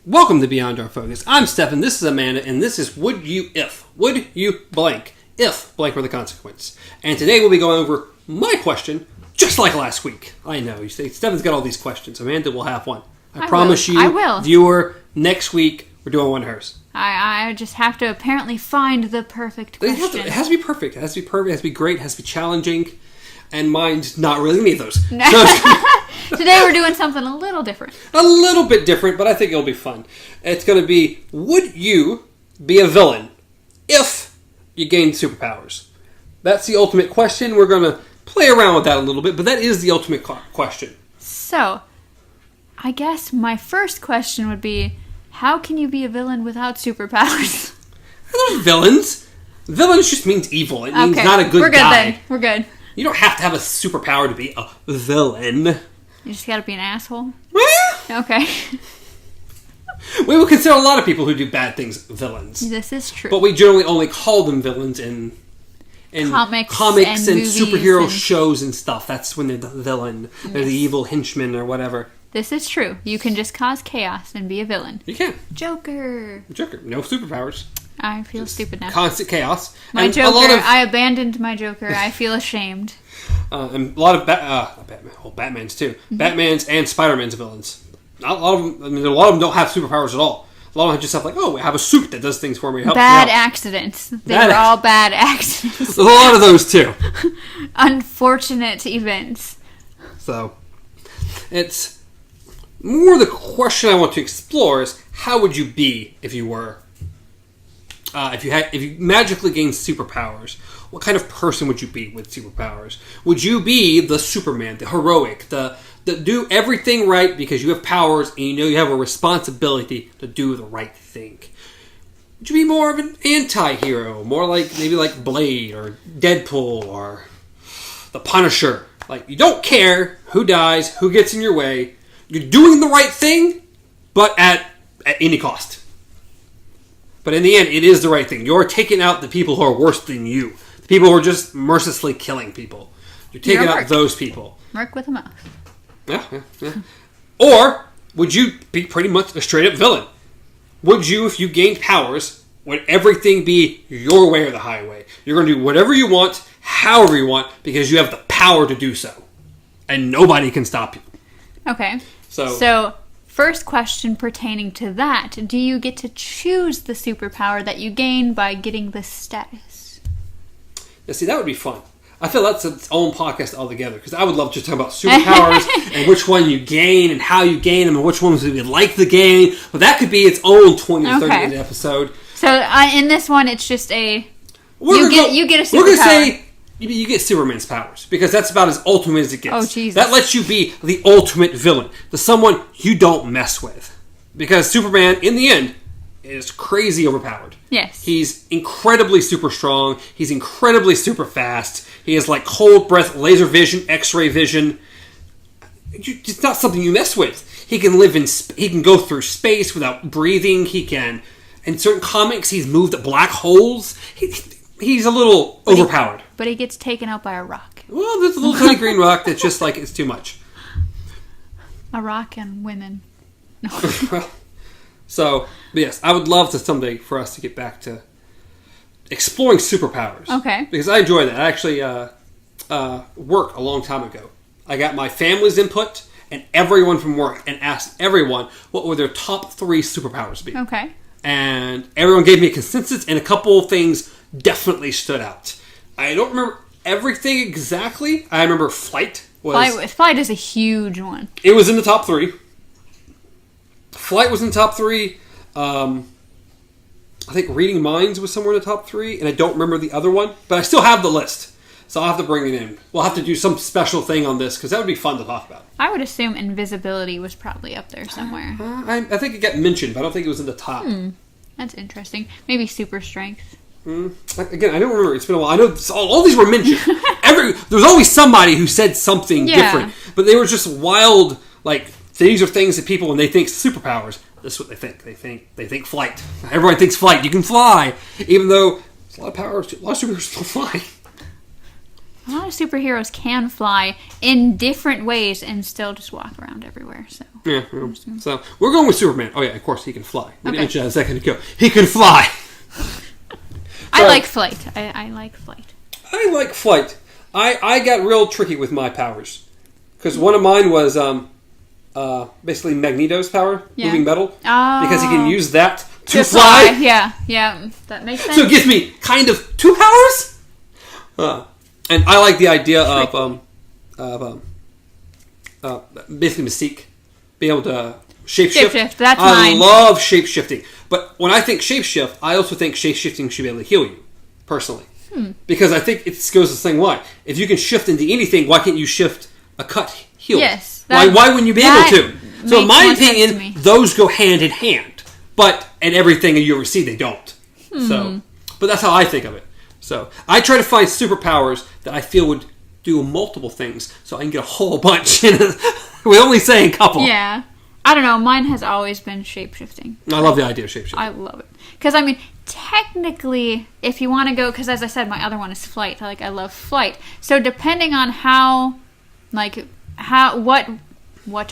Welcome to Beyond Our Focus. I'm Stefan, this is Amanda, and this is Would You If. Would you blank? If blank were the consequence. And today we'll be going over my question, just like last week. I know, you say, Stefan's got all these questions. Amanda will have one. I promise you, I will. Viewer, next week we're doing one of hers. I just have to apparently find the perfect question. It has to be perfect. It has to be perfect. It has to be great. It has to be challenging. And mine's not really any of those. No. So today we're doing something a little different. A little bit different, but I think it'll be fun. It's going to be, would you be a villain if you gained superpowers? That's the ultimate question. We're going to play around with that a little bit, but that is the ultimate question. So, I guess my first question would be, how can you be a villain without superpowers? There's villains. Villains just means evil. It means not a good guy. We're good then. We're good. You don't have to have a superpower to be a villain. You just gotta be an asshole? Well, okay. We would consider a lot of people who do bad things villains. This is true. But we generally only call them villains in comics and superhero shows and stuff. That's when they're the villain. Yes. They're the evil henchman or whatever. This is true. You can just cause chaos and be a villain. You can. Joker. No superpowers. I feel stupid now. Constant chaos. My Joker. I abandoned my Joker. I feel ashamed. And a lot of Batman's too. Mm-hmm. Batman's and Spider-Man's villains. Not a lot of them. I mean, a lot of them don't have superpowers at all. A lot of them just have we have a suit that does things for me. Bad accidents. They were all bad accidents. There's a lot of those too. Unfortunate events. So, it's more the question I want to explore is how would you be if you were. If you magically gained superpowers, what kind of person would you be with superpowers? Would you be the Superman, the heroic, the do everything right because you have powers and you know you have a responsibility to do the right thing? Would you be more of an anti-hero, more maybe like Blade or Deadpool or the Punisher? Like, you don't care who dies, who gets in your way. You're doing the right thing, but at any cost. But in the end, it is the right thing. You're taking out the people who are worse than you. The people who are just mercilessly killing people. You're taking out those people. Merc with a mouth. Yeah. Or, would you be pretty much a straight-up villain? Would you, if you gained powers, would everything be your way or the highway? You're going to do whatever you want, however you want, because you have the power to do so. And nobody can stop you. Okay. So first question pertaining to that. Do you get to choose the superpower that you gain by getting the status? Now, see, that would be fun. I feel that's its own podcast altogether, because I would love to talk about superpowers and which one you gain and how you gain them and which ones we would like to gain. But that could be its own 20 or 30 minute episode. So in this one, it's just you get a superpower. We're going to say you get Superman's powers, because that's about as ultimate as it gets. Oh, Jesus. That lets you be the ultimate villain, the someone you don't mess with. Because Superman, in the end, is crazy overpowered. Yes. He's incredibly super strong. He's incredibly super fast. He has cold breath, laser vision, X-ray vision. It's not something you mess with. He can he can go through space without breathing. He can, in certain comics, he's moved at black holes. He's a little overpowered. But he gets taken out by a rock. Well, there's a little tiny green rock that's just it's too much. A rock and women. No. So, yes, I would love to someday for us to get back to exploring superpowers. Okay. Because I enjoy that. I actually worked a long time ago. I got my family's input and everyone from work and asked everyone what would their top 3 superpowers be. Okay. And everyone gave me a consensus, and a couple of things definitely stood out. I don't remember everything exactly. I remember flight. Flight is a huge one. It was in the top 3. Flight was in the top 3. I think reading minds was somewhere in the top 3, and I don't remember the other one, but I still have the list, so I'll have to bring it in. We'll have to do some special thing on this, because that would be fun to talk about. I would assume invisibility was probably up there somewhere. I think it got mentioned, but I don't think it was in the top. That's interesting. Maybe super strength. Again, I don't remember. It's been a while. I know all these were mentioned. There's always somebody who said something different, but they were just wild, these are things that people, when they think superpowers, this is what they think. They think flight. Everyone thinks flight. You can fly. Even though there's a lot of powers, a lot of superheroes don't fly. A lot of superheroes can fly in different ways and still just walk around everywhere. So yeah. So we're going with Superman. Oh yeah, of course he can fly. We didn't mention that a second ago. He can fly. I like flight. I like flight. I like flight. I got real tricky with my powers because one of mine was basically Magneto's power, moving metal, because he can use that to fly. Yeah, that makes sense. So it gives me kind of 2 powers. And I like the idea of basically Mystique being able to shapeshift. Shapeshift, that's I mine. love shapeshifting, but when I think shapeshift, I also think shapeshifting should be able to heal you, personally, because I think it goes the same way. If you can shift into anything, why can't you shift a cut heal? Yes. Why wouldn't you be able to? So in my opinion, those go hand in hand, but in everything you ever see, they don't. So, but that's how I think of it. So I try to find superpowers that I feel would do multiple things, so I can get a whole bunch. We're only saying a couple. Yeah. I don't know. Mine has always been shapeshifting. I love the idea of shapeshifting. I love it. Because, I mean, technically, if you want to go... Because, as I said, my other one is flight. I love flight. So, depending on what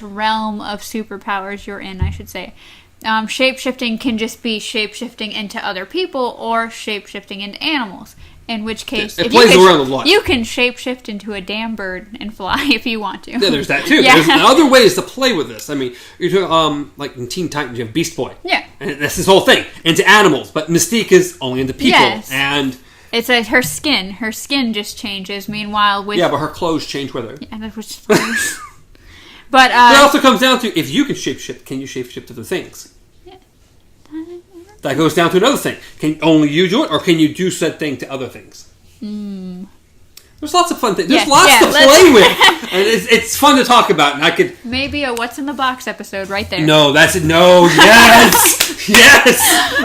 realm of superpowers you're in, I should say, shapeshifting can just be shapeshifting into other people or shapeshifting into animals. In which case, it plays around a lot. You can shapeshift into a damn bird and fly if you want to. Yeah, there's that too. Yeah. There's other ways to play with this. I mean, you're talking, like in Teen Titans, you have Beast Boy. Yeah. And that's his whole thing. Into animals. But Mystique is only into people. Yes. And it's her skin. Her skin just changes. Meanwhile, with... Yeah, but her clothes change with her. Yeah, that was... But, it also comes down to, if you can shapeshift, can you shapeshift other things? That goes down to another thing. Can only you do it, or can you do said thing to other things? There's lots of fun things. There's lots to play with. And it's fun to talk about. And I could... Maybe a What's in the Box episode right there. No, that's it. No, yes! Yes!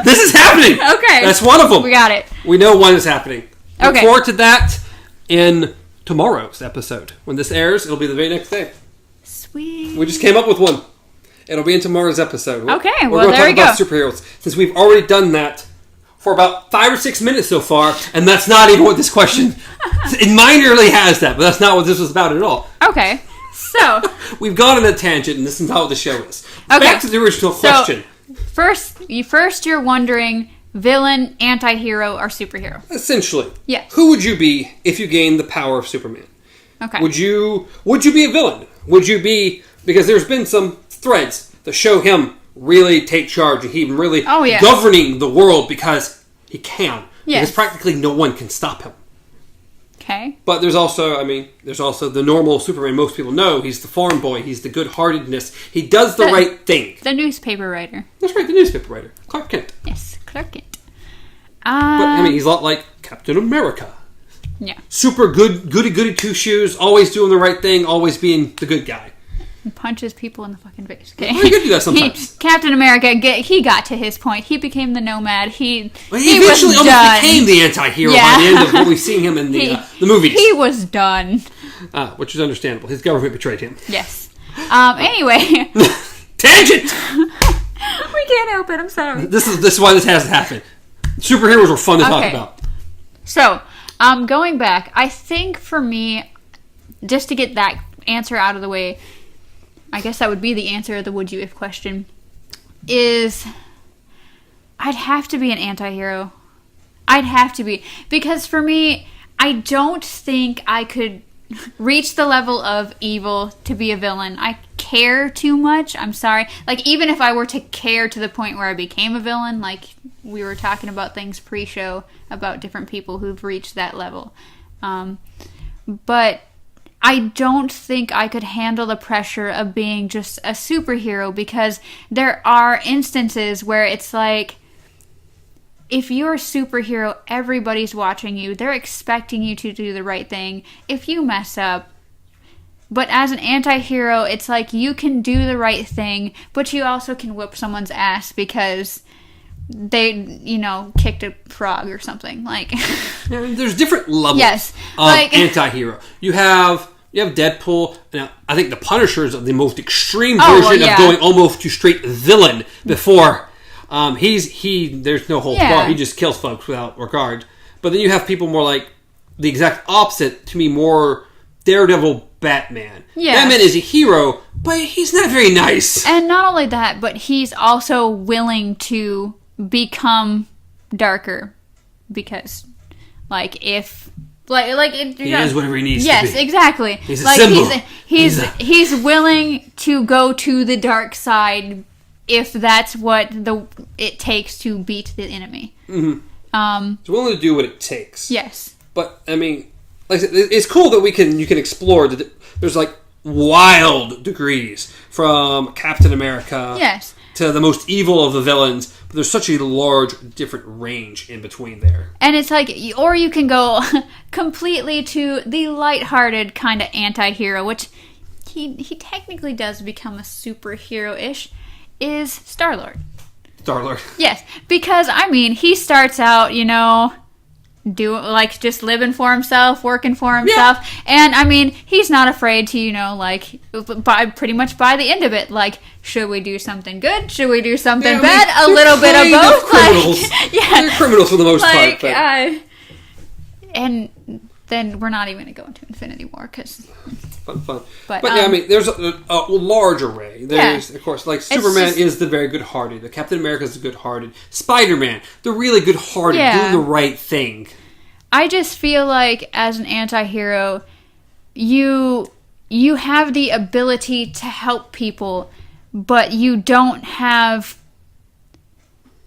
This is happening! Okay. That's one of them. We got it. We know one is happening. Look forward to that in tomorrow's episode. When this airs, it'll be the very next day. Sweet. We just came up with one. It'll be in tomorrow's episode. Okay, we're going to talk about superheroes. Since we've already done that for about 5 or 6 minutes so far, and that's not even what this question... It minorly has that, but that's not what this was about at all. Okay, so... We've gone on a tangent, and this is not what the show is. Okay. Back to the original question. First you're wondering, villain, anti-hero, or superhero? Essentially. Yes. Who would you be if you gained the power of Superman? Okay. Would you be a villain? Would you be... Because there's been some threads that show him really take charge and he really governing the world because he can. Yes. Because practically no one can stop him. Okay. But there's also the normal Superman most people know. He's the farm boy. He's the good-heartedness. He does the right thing. The newspaper writer. That's right, the newspaper writer. Clark Kent. Yes, Clark Kent. But, I mean, he's a lot like Captain America. Yeah. Super goody two-shoes, always doing the right thing, always being the good guy. He punches people in the fucking face. Okay? Well, he could do that sometimes. Captain America, he got to his point. He became the nomad. He eventually almost became the anti-hero by the end of what we've seen him in the movies. He was done. Which is understandable. His government betrayed him. Yes. Anyway. Tangent! We can't help it. I'm sorry. This is why this has to happen. Superheroes are fun to talk about. So, going back, I think for me, just to get that answer out of the way, I guess that would be the answer of the would you if question, is I'd have to be an anti-hero. I'd have to be. Because for me, I don't think I could reach the level of evil to be a villain. I care too much. I'm sorry. Like, even if I were to care to the point where I became a villain, like we were talking about things pre-show about different people who've reached that level. But I don't think I could handle the pressure of being just a superhero, because there are instances where it's like, if you're a superhero, everybody's watching you. They're expecting you to do the right thing. If you mess up, but as an anti-hero, it's like you can do the right thing, but you also can whip someone's ass because they, kicked a frog or something. Like, there's different levels of anti-hero. You have Deadpool. Now, I think the Punisher is the most extreme version of going almost to straight villain before. There's no holds barred. He just kills folks without regard. But then you have people more like the exact opposite to me more Daredevil Batman. Yeah. Batman is a hero, but he's not very nice. And not only that, but he's also willing to become darker because, like, if he is whatever he needs to be. Yes, exactly. He's a symbol. He's willing to go to the dark side if that's what it takes to beat the enemy. Mm-hmm. He's willing to do what it takes. Yes. But I mean, like I said, it's cool that you can explore. There's like wild degrees from Captain America. Yes. To the most evil of the villains, but there's such a large, different range in between there. And it's like, or you can go completely to the lighthearted kind of anti-hero, which he technically does become a superhero-ish, is Star-Lord. Star-Lord. Yes, because, I mean, he starts out, just living for himself, working for himself, and I mean, he's not afraid to, pretty much by the end of it, like, should we do something good? Should we do something bad? A little bit of both. Criminals. They're criminals for the most part. But. And then we're not even going to go into Infinity War because fun. But yeah, I mean, there's a large array. There's, of course, like Superman is the very good-hearted. The Captain America is the good-hearted. Spider-Man, the really good-hearted, doing the right thing. I just feel like as an anti-hero, you have the ability to help people, but you don't have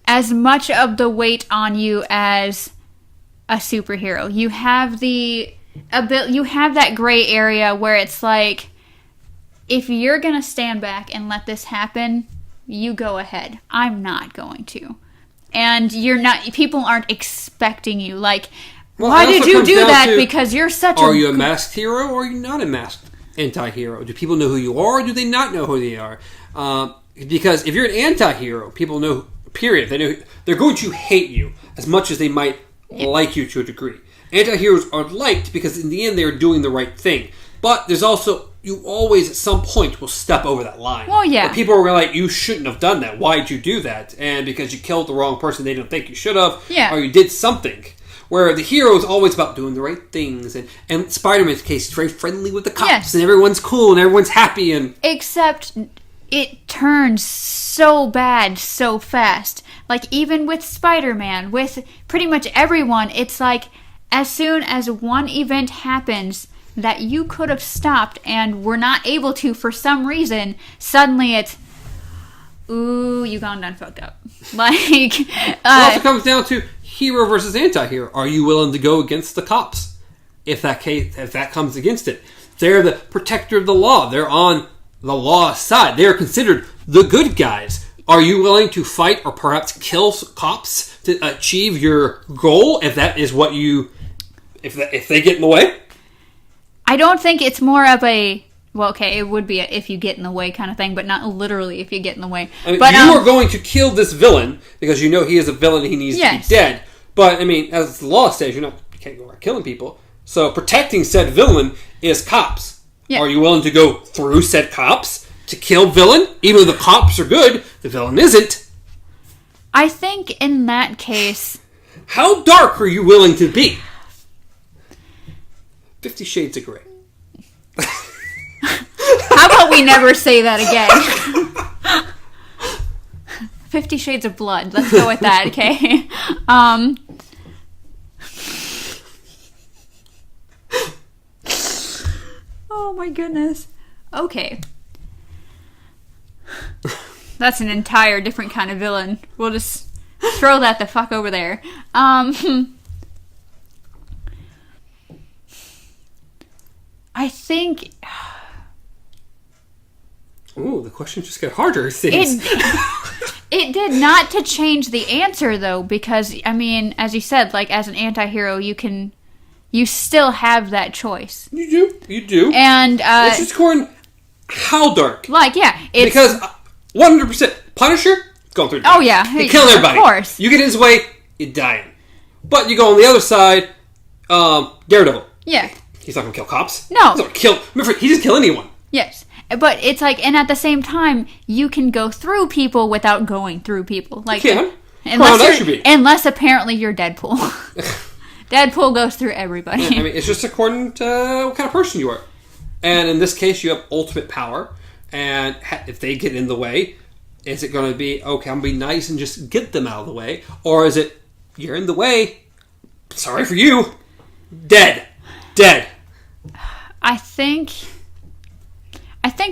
as much of the weight on you as a superhero. You have you have that gray area where it's like, if you're going to stand back and let this happen, you go ahead. I'm not going to. And people aren't expecting you. Like, why did you do that? Because you're Are you a masked hero or are you not a masked anti-hero? Do people know who you are or do they not know who they are? Because if you're an anti-hero, people know, period. They're going to hate you as much as they might like you to a degree. Anti-heroes are liked because in the end they are doing the right thing. But there's also, you always at some point will step over that line. Well, yeah. Where people are like, you shouldn't have done that. Why'd you do that? And because you killed the wrong person they don't think you should have. Yeah. Or you did something. Where the hero is always about doing the right things. And Spider-Man's case is very friendly with the cops. Yes. And everyone's cool and everyone's happy. Except it turns so bad so fast. Like, even with Spider-Man, with pretty much everyone, it's like, as soon as one event happens that you could have stopped and were not able to for some reason, suddenly it's, ooh, you gone done fucked up. Like, it also comes down to hero versus anti-hero. Are you willing to go against the cops? If that comes against it. They're the protector of the law. They're on the law side. They are considered the good guys. Are you willing to fight or perhaps kill cops to achieve your goal? If that is what if they get in the way? I don't think it's more of a, well, okay, it would be a if you get in the way kind of thing, but not literally if you get in the way. I mean, you are going to kill this villain because you know he is a villain and he needs to be dead. But, I mean, as the law says, you can't go around killing people. So protecting said villain is cops. Yeah. Are you willing to go through said cops to kill villain? Even though the cops are good, the villain isn't. I think in that case... How dark are you willing to be? 50 Shades of Grey. How about we never say that again? 50 Shades of Blood. Let's go with that, okay? Oh my goodness. Okay. That's an entire different kind of villain. We'll just throw that the fuck over there. I think... Ooh, the question just got harder. It did not to change the answer, though, because, I mean, as you said, like, as an anti-hero, you still have that choice. You do. And, it's just according how dark. Like, yeah. Because 100%, Punisher, going through the Oh, yeah. He killing everybody. Of course. You get his way, you're dying. But you go on the other side, Daredevil. Yeah. He's not going to kill cops. No. He's not going to kill... Remember, he doesn't kill anyone. Yes. But it's like... And at the same time, you can go through people without going through people. Like, you can. Unless apparently you're Deadpool. Deadpool goes through everybody. I mean, it's just according to what kind of person you are. And in this case, you have ultimate power. And if they get in the way, is it going to be, okay, I'm going to be nice and just get them out of the way? Or is it, you're in the way, sorry for you, dead. I think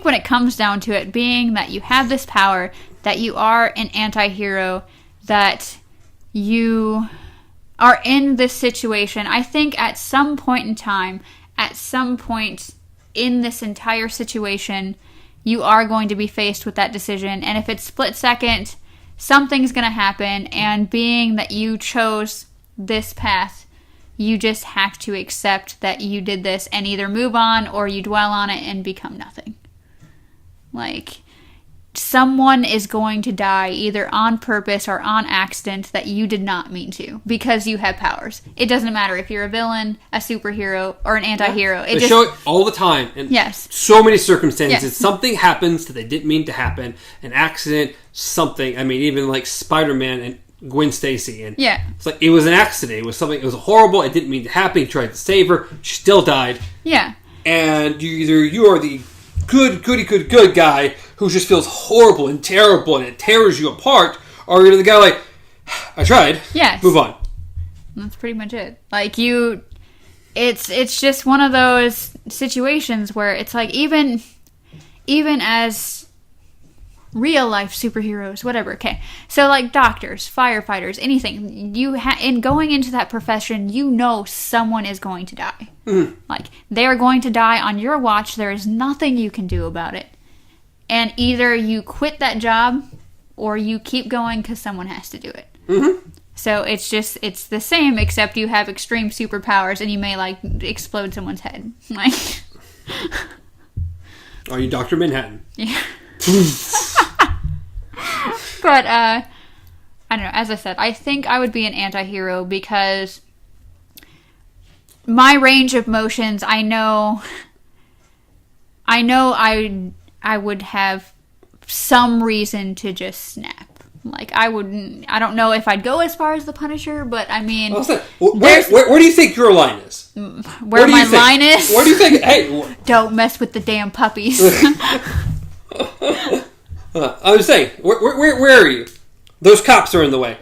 when it comes down to it, being that you have this power, that you are an anti-hero, that you are in this situation, I think at some point in time, at some point in this entire situation, you are going to be faced with that decision. And if it's split second, something's going to happen. And being that you chose this path, you just have to accept that you did this and either move on or you dwell on it and become nothing. Like, someone is going to die either on purpose or on accident that you did not mean to because you have powers. It doesn't matter if you're a villain, a superhero, or an anti-hero. They show it all the time in so many circumstances. Yes. Something happens that they didn't mean to happen. An accident, something. I mean, even like Spider-Man and Gwen Stacy. And it's like, it was an accident. It was something, it was horrible. It didn't mean to happen. He tried to save her. She still died. Yeah. And you are the good guy who just feels horrible and terrible and it tears you apart, or you're the guy like, I tried. Yes. Move on. That's pretty much it. Like, it's just one of those situations where it's like, even as real life superheroes, whatever. Okay. So like doctors, firefighters, anything, in going into that profession, you know someone is going to die. Mm-hmm. Like, they are going to die on your watch. There is nothing you can do about it. And either you quit that job or you keep going because someone has to do it. Mm-hmm. So it's the same, except you have extreme superpowers and you may, like, explode someone's head. Like, are you Dr. Manhattan? Yeah. But, I don't know. As I said, I think I would be an anti-hero because my range of motions, I know I would have some reason to just snap. Like, I don't know if I'd go as far as the Punisher, but I mean... Where do you think your line is? Where my line is? Where do you think... Hey, don't mess with the damn puppies. I was saying, where are you? Those cops are in the way.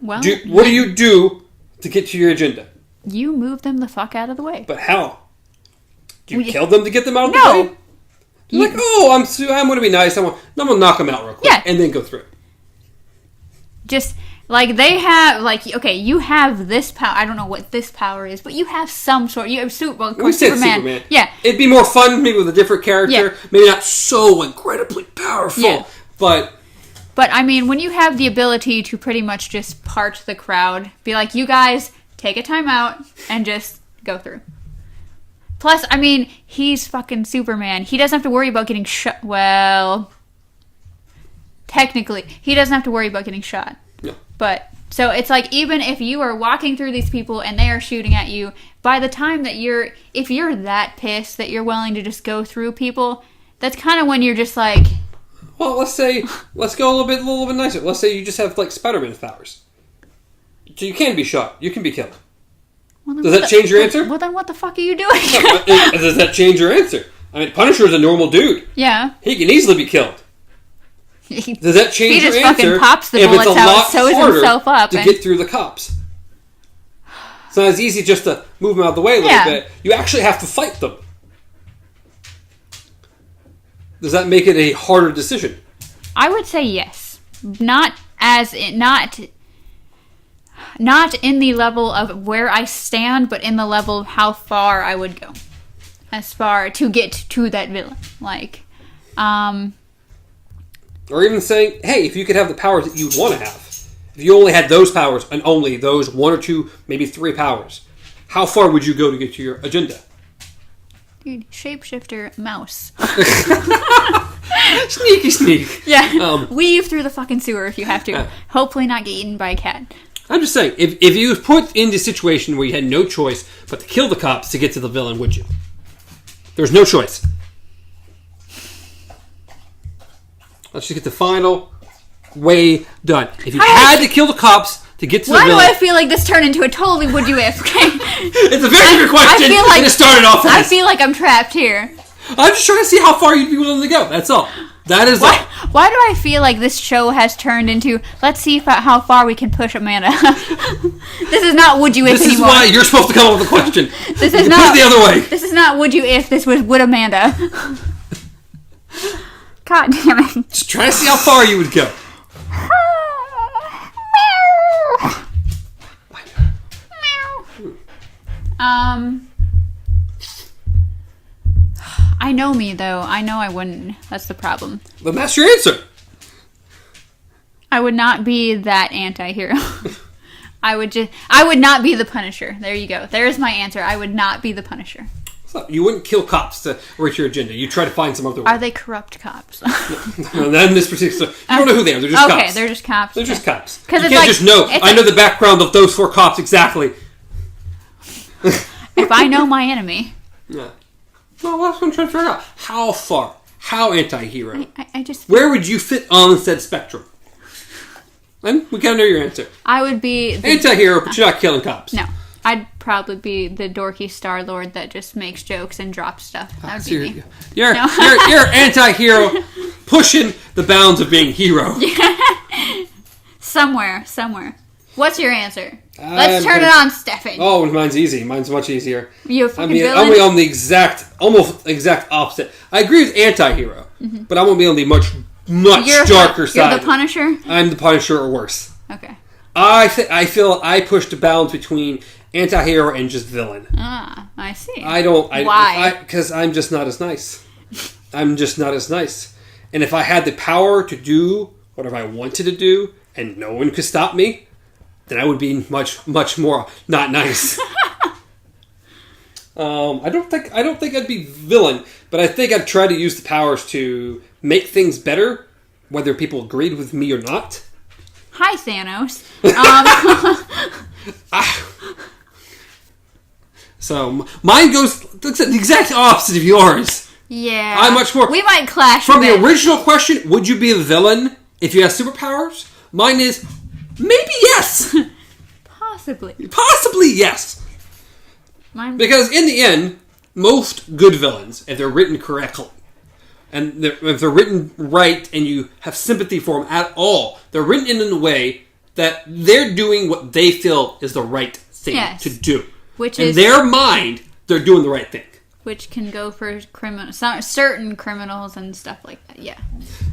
Well... What do you do to get to your agenda? You move them the fuck out of the way. But how? Do you kill them to get them out of the way? You're like, oh, I'm going to be nice. I'm going to knock them out real quick. Yeah. And then go through. Just, like, they have, like, okay, you have this power. I don't know what this power is, but you have some sort. You have Superman. Yeah. It'd be more fun maybe with a different character. Yeah. Maybe not so incredibly powerful. Yeah. But, I mean, when you have the ability to pretty much just part the crowd, be like, you guys, take a time out and just go through. Plus, I mean, he's fucking Superman. He doesn't have to worry about getting shot. Well, technically, he doesn't have to worry about getting shot. No. But, so it's like, even if you are walking through these people and they are shooting at you, by the time that if you're that pissed that you're willing to just go through people, that's kind of when you're just like... Well, let's go a little bit nicer. Let's say you just have, like, Spider-Man powers. So you can be shot. You can be killed. Well, does that change your answer? Well, then what the fuck are you doing? Does that change your answer? I mean, Punisher's a normal dude. Yeah. He can easily be killed. Does that change your answer? He just fucking pops the bullets out, sews himself up. To get through the cops. It's not as easy just to move them out of the way a little bit. You actually have to fight them. Does that make it a harder decision? I would say yes. Not in the level of where I stand, but in the level of how far I would go. As far to get to that villain. Like, or even saying, hey, if you could have the powers that you'd want to have. If you only had those powers and only those 1 or 2, maybe 3 powers, how far would you go to get to your agenda? Dude, shapeshifter mouse. Sneak. Yeah. Weave through the fucking sewer if you have to. Hopefully not get eaten by a cat. I'm just saying, if you was put into a situation where you had no choice but to kill the cops to get to the villain, would you? There's no choice. Let's just get the final way done. If you had to kill the cops to get to Why the do villain. I feel like this turned into a totally would you if? Okay. It's a very good question. I feel like and it started off I as. feel like I'm trapped here. I'm just trying to see how far you'd be willing to go. That's all. That is all. Why do I feel like this show has turned into let's see how far we can push Amanda? This is not would you if This is anymore. why you're supposed to come up with a question. This You is can not put it the other way. This is not would you if. This was would Amanda. God damn it. Just trying to see how far you would go. I know me though. I know I wouldn't. That's the problem. But that's your answer. I would not be that anti-hero. I would not be the Punisher. There you go. There's my answer. I would not be the Punisher. So you wouldn't kill cops to reach your agenda. You try to find some other way. Are they corrupt cops? And then this particular, you don't know who they are. They're just cops. Okay, they're just cops. They're just cops. You 'Cause can't it's like- just know. it's I know like- the background of those 4 cops exactly. If I know my enemy, Yeah. Well, that's what I'm trying to figure out. How far? How anti-hero? I just Where would you fit on said spectrum? And we gotta know your answer. I would be the, Anti-hero, but you're not killing cops. no. I'd probably be the dorky Star-Lord that just makes jokes and drops stuff. That would So be me. you're No. you're anti-hero, pushing the bounds of being hero. Somewhere. What's your answer? Let's turn it on, Stefan. Oh, mine's easy. Mine's much easier. You a I fucking mean, villain? I'm gonna be on the almost exact opposite. I agree with anti-hero, but I'm gonna be on the much darker side. You're the Punisher? I'm the Punisher or worse. Okay. I feel I push the balance between anti-hero and just villain. Ah, I see. Why? Because I'm just not as nice. I'm just not as nice. And if I had the power to do whatever I wanted to do, and no one could stop me, then I would be much more not nice. I don't think I'd be villain, but I think I'd try to use the powers to make things better, whether people agreed with me or not. Hi, Thanos. So mine looks at the exact opposite of yours. Yeah. I'm much more. We might clash From a the bit. original question, would you be the villain if you had superpowers? Mine is maybe yes, Possibly. possibly yes. Mine. Because in the end, most good villains, if they're written correctly, and if they're written right, and you have sympathy for them at all, they're written in a way that they're doing what they feel is the right thing Yes. to do. Which in is their mind, they're doing the right thing. which can go for certain criminals and stuff like that. Yeah.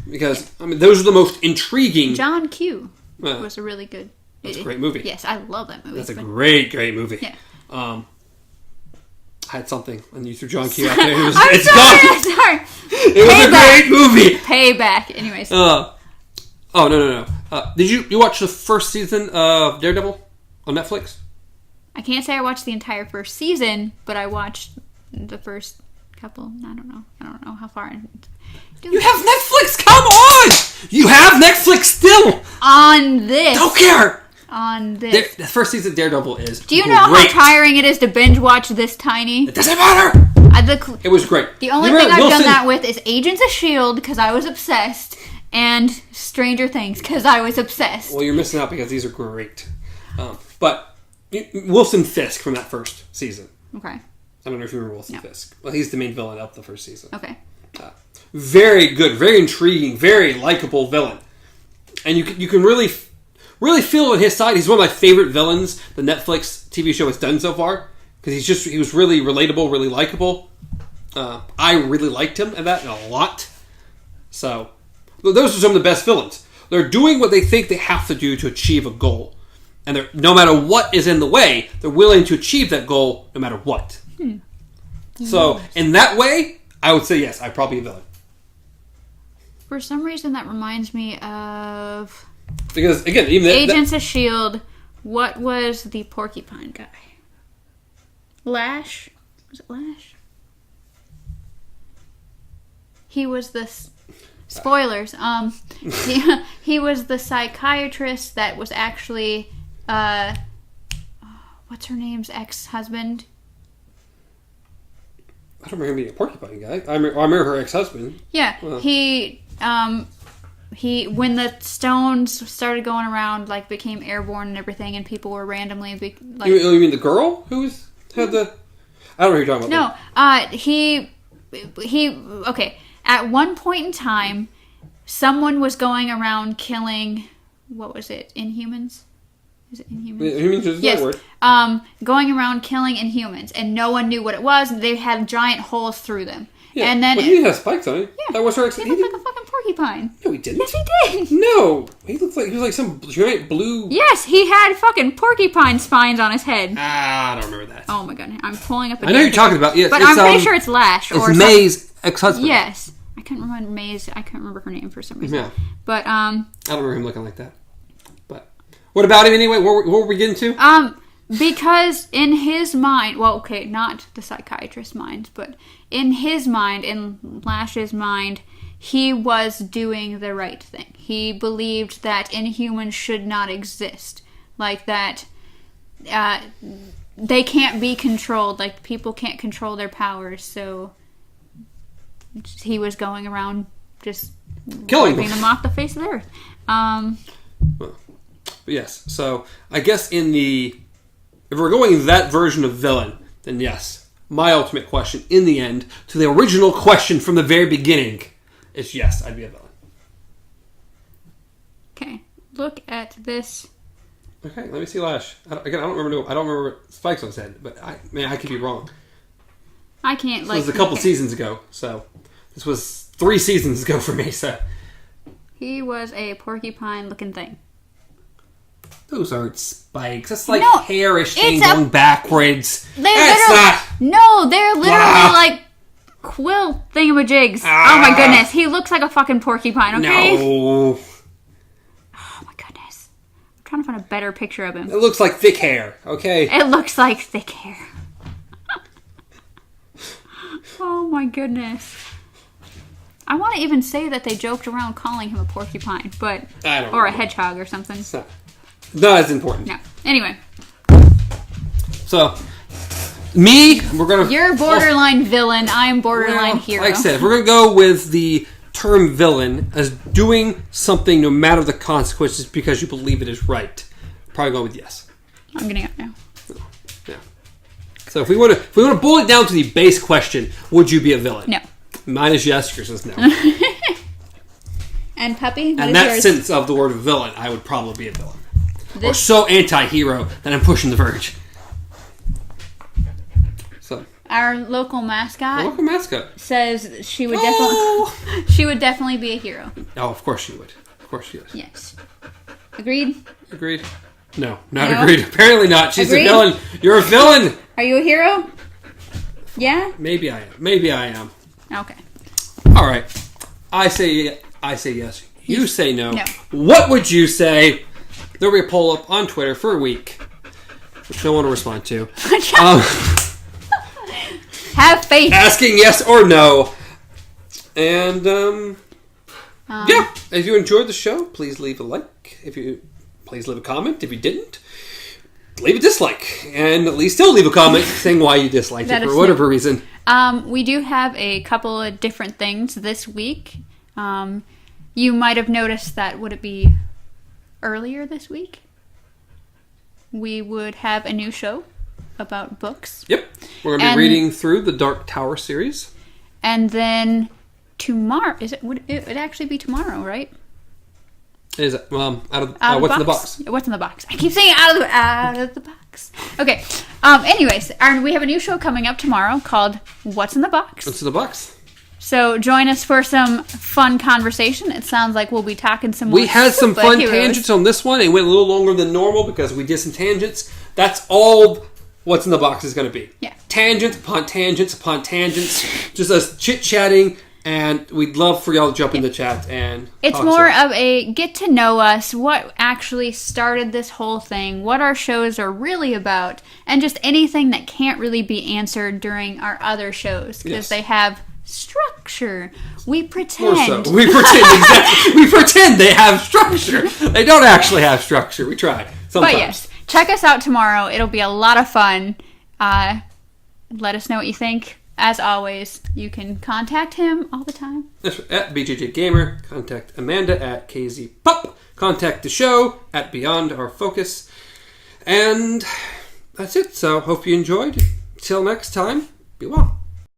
Because I mean, those are the most intriguing. John Q Uh, was a really good. That's a great movie. Yes, I love that movie. That's a but- great movie. Yeah. I had something when you threw John Q out there. I'm It's sorry. gone. I'm sorry. It was a great movie. Payback. Anyways. Oh no. Did you watch the first season of Daredevil on Netflix? I can't say I watched the entire first season, but I watched the first couple. I don't know how far. You have Netflix. Come on. You have Netflix still. On this. Don't care. On this. The first season of Daredevil is. Do you know how tiring it is to binge watch this tiny? It doesn't matter. It was great. The only You thing remember I've done Wilson- that with is Agents of S.H.I.E.L.D. because I was obsessed, and Stranger Things because I was obsessed. Well, you're missing out because these are great. But Wilson Fisk from that first season. Okay. I don't know if you remember Wilson Fisk. Well, he's the main villain of the first season. Okay. Very good, very intriguing, very likable villain. And you can really feel on his side. He's one of my favorite villains the Netflix TV show has done so far. Because he was really relatable, really likable. I really liked him at that a lot. So, those are some of the best villains. They're doing what they think they have to do to achieve a goal. And no matter what is in the way, they're willing to achieve that goal no matter what. So, in that way, I would say yes, I'd probably be a villain. For some reason, that reminds me of Because, again, even Agents of S.H.I.E.L.D. What was the porcupine guy? Lash? Was it Lash? He was the... Spoilers. He was the psychiatrist that was actually... what's her name's ex-husband? I don't remember him being a porcupine guy. I remember her ex-husband. Yeah, Well. he when the stones started going around, like, became airborne and everything, and people were randomly like. You mean the girl had the? I don't know what you're talking about. No, he. Okay, at one point in time, someone was going around killing. What was it? Inhumans. Is it Inhumans? Inhumans is that word. Going around killing Inhumans, and no one knew what it was. And they had giant holes through them. Yeah. And then he didn't have spikes on it. Yeah, that was her. He looked like a fucking porcupine. No, he didn't. Yes, he did. No, he was like some giant blue. Yes, he had fucking porcupine spines on his head. I don't remember that. Oh my god, I'm pulling up. I know you're talking about. Yes, but I'm pretty sure it's Lash or it's May's ex-husband. Yes, I couldn't remember May's. I couldn't remember her name for some reason. Yeah, but I don't remember him looking like that. But what about him anyway? What were we getting to? Because in his mind, well, okay, not the psychiatrist's mind, but in his mind, in Lash's mind, he was doing the right thing. He believed that Inhumans should not exist. Like that, they can't be controlled. Like, people can't control their powers, so he was going around just killing them off the face of the earth. Well, yes, so I guess if we're going that version of villain, then yes, my ultimate question in the end, to the original question from the very beginning, is yes, I'd be a villain. Okay, look at this. Okay, let me see Lash. I don't remember spikes on his head, but I could be wrong. I can't. This was a couple seasons ago, so this was 3 seasons ago for me. So he was a porcupine-looking thing. Those aren't spikes. That's like hairish thing going backwards. They're literally like quill thingamajigs. Oh my goodness, he looks like a fucking porcupine. Okay. No. Oh my goodness, I'm trying to find a better picture of him. It looks like thick hair. Okay. It looks like thick hair. Oh my goodness. I want to even say that they joked around calling him a porcupine, but or a hedgehog or something. Not as important. No. Anyway. So, we're gonna. You're borderline villain. I am borderline hero. Like I said, if we're gonna go with the term villain as doing something no matter the consequences because you believe it is right, probably go with yes. I'm gonna go now. Yeah. So if we want to boil it down to the base question, would you be a villain? No. Mine is yes. Yours is no. And Puppy, what in is that yours? sense of the word villain, I would probably be a villain. Or so anti-hero that I'm pushing the verge. So our local mascot. Says she would definitely be a hero. Oh, of course she would. Of course she is. Yes. Agreed? Agreed. No, not agreed. Apparently not. She's Agreed? a villain. You're a villain. Are you a hero? Yeah? Maybe I am. Okay. All right. I say yes. You say no. No. What would you say? There'll be a poll up on Twitter for a week, which no one will respond to. Have faith. Asking yes or no. And, yeah. If you enjoyed the show, please leave a like. Please leave a comment. If you didn't, leave a dislike. And at least still leave a comment saying why you disliked it for whatever reason. We do have a couple of different things this week. You might have noticed that, would it be earlier this week? We would have a new show about books. Yep. We're going to be reading through the Dark Tower series. And then tomorrow, would it actually be tomorrow, right? Is it? What's in the box? What's in the box? I keep saying out of the box. Okay. Anyways, we have a new show coming up tomorrow called What's in the Box? What's in the box? So join us for some fun conversation. It sounds like we'll be talking some more. We had some fun tangents on this one. It went a little longer than normal because we did some tangents. That's all What's in the Box is going to be. Yeah. Tangents upon tangents upon tangents. Just us chit-chatting. And we'd love for y'all to jump in the chat and it's more of a get to know us, what actually started this whole thing, what our shows are really about, and just anything that can't really be answered during our other shows because they have structure. We pretend. We pretend, exactly. We pretend they have structure. They don't actually have structure. We try sometimes. But yes, check us out tomorrow. It'll be a lot of fun. Let us know what you think. as always, you can contact him all the time. That's at BJJ Gamer. Contact Amanda at KZPup. Contact the show at Beyond Our Focus. And that's it. So, hope you enjoyed. Till next time, be well.